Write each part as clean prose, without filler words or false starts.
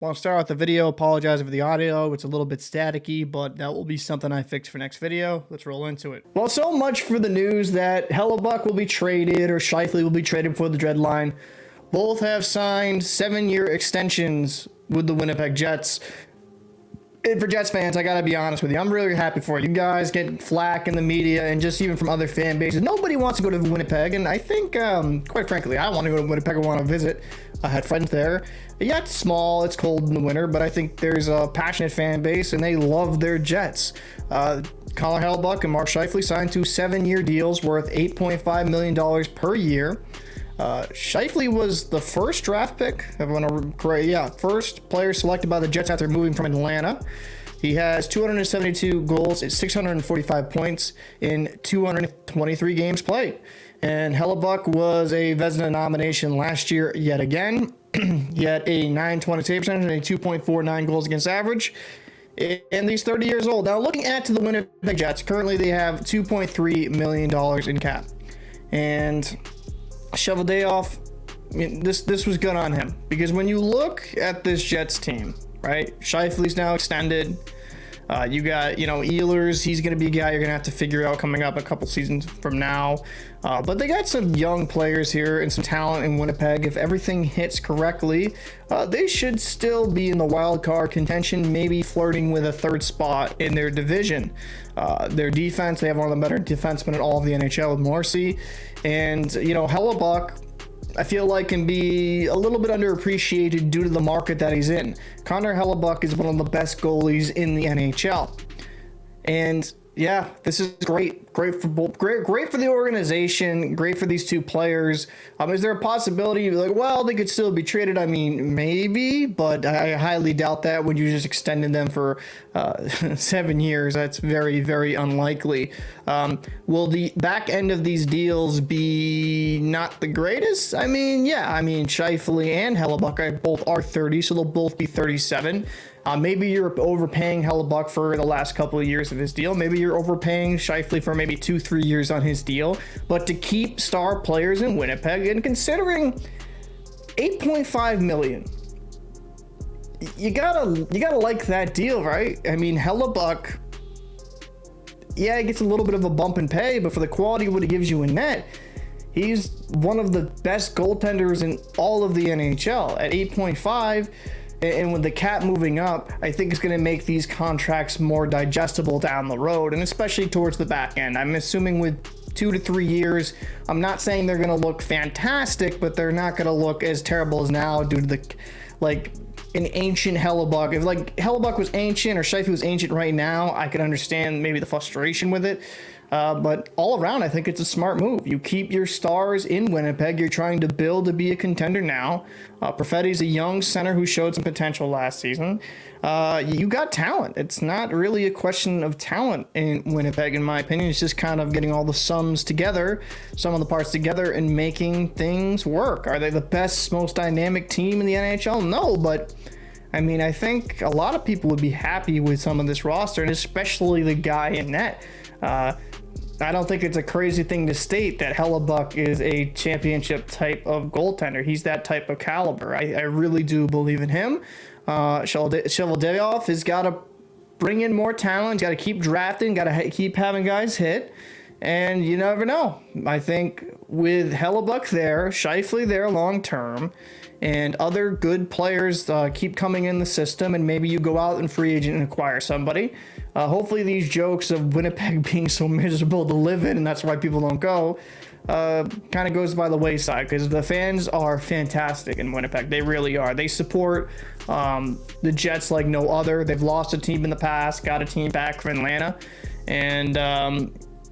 Want to start out the video, apologize for the audio. It's a little bit staticky, but that will be something I fix for next video. Let's roll into it. Well, so much for the news that Hellebuck will be traded or Scheifele will be traded before the deadline. Both have signed 7-year extensions with the Winnipeg Jets. And for Jets fans, I gotta be honest with you, I'm really happy for you. You guys get flack in the media and just even from other fan bases. Nobody wants to go to Winnipeg, and I think, quite frankly, I want to go to Winnipeg. I want to visit. I had friends there. Yeah, it's small, it's cold in the winter, but I think there's a passionate fan base, and they love their Jets. Colin Hellebuck and Mark Scheifele signed 2 7-year deals worth $8.5 million per year. Scheifele was the first draft pick. First player selected by the Jets after moving from Atlanta. He has 272 goals and 645 points in 223 games played. And Hellebuck was a Vezina nomination last year yet again. He had a .920 save percentage and a 2.49 goals against average. And he's 30 years old. Now, looking at the Winnipeg Jets, currently they have $2.3 million in cap. And shovel day off, I mean, this was good on him, because when you look at this Jets team, right, Scheifele's now extended. You got, Ehlers, he's going to be a guy you're going to have to figure out coming up a couple seasons from now. But they got some young players here and some talent in Winnipeg. If everything hits correctly, they should still be in the wild card contention, maybe flirting with a third spot in their division. Their defense, they have one of the better defensemen in all of the NHL with Morrissey. And, Hellebuck, I feel like can be a little bit underappreciated due to the market that he's in. Connor Hellebuck is one of the best goalies in the NHL. And yeah, this is great. Great for the organization, great for these two players. Is there a possibility they could still be traded? I mean, maybe, but I highly doubt that when you just extended them for 7 years. That's very, very unlikely. Will the back end of these deals be not the greatest? Scheifele and Hellebuck both are 30, so they'll both be 37. Maybe you're overpaying Hellebuck for the last couple of years of his deal. Maybe you're overpaying Scheifele for maybe 2-3 years on his deal. But to keep star players in Winnipeg, and considering $8.5 million, you gotta like that deal, right? I mean, Hellebuck, yeah, he gets a little bit of a bump in pay, but for the quality of what he gives you in net, he's one of the best goaltenders in all of the NHL at 8.5. And with the cap moving up, I think it's going to make these contracts more digestible down the road, and especially towards the back end. I'm assuming with 2 to 3 years, I'm not saying they're going to look fantastic, but they're not going to look as terrible as now due to an ancient Hellebuck. If Hellebuck was ancient or Scheifele was ancient right now, I could understand maybe the frustration with it. But all around, I think it's a smart move. You keep your stars in Winnipeg. You're trying to build to be a contender now. Perfetti's a young center who showed some potential last season. You got talent. It's not really a question of talent in Winnipeg, in my opinion. It's just kind of getting all the some of the parts together and making things work. Are they the best, most dynamic team in the NHL? No, but I think a lot of people would be happy with some of this roster, and especially the guy in net. I don't think it's a crazy thing to state that Hellebuck is a championship type of goaltender. He's that type of caliber. I really do believe in him. Shoveldayoff has got to bring in more talent. Got to keep drafting. Got to keep having guys hit. And you never know. I think with Hellebuck there, Scheifele there long term, and other good players keep coming in the system, and maybe you go out and free agent and acquire somebody. Hopefully these jokes of Winnipeg being so miserable to live in, and that's why people don't go, kind of goes by the wayside, because the fans are fantastic in Winnipeg. They really are. They support the Jets like no other. They've lost a team in the past, got a team back from Atlanta, and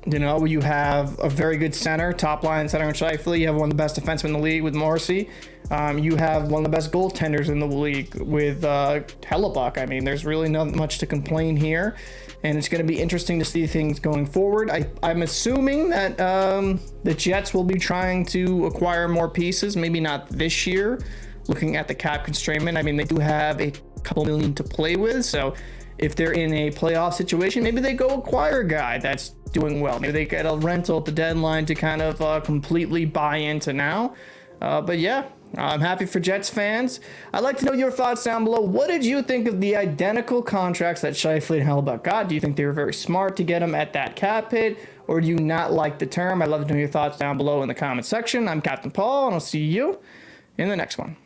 you have a very good center, top line center in Scheifele. You have one of the best defensemen in the league with Morrissey. You have one of the best goaltenders in the league with Hellebuck. There's really not much to complain here, and it's going to be interesting to see things going forward. I'm assuming that the Jets will be trying to acquire more pieces, maybe not this year, looking at the cap constraint. They do have a couple million to play with, so if they're in a playoff situation, maybe they go acquire a guy that's doing well. Maybe they get a rental at the deadline to kind of completely buy into now. But yeah, I'm happy for Jets fans. I'd like to know your thoughts down below. What did you think of the identical contracts that Scheifele and Hellebuck got? Do you think they were very smart to get them at that cap hit, or do you not like the term? I'd love to know your thoughts down below in the comment section. I'm Captain Paul, and I'll see you in the next one.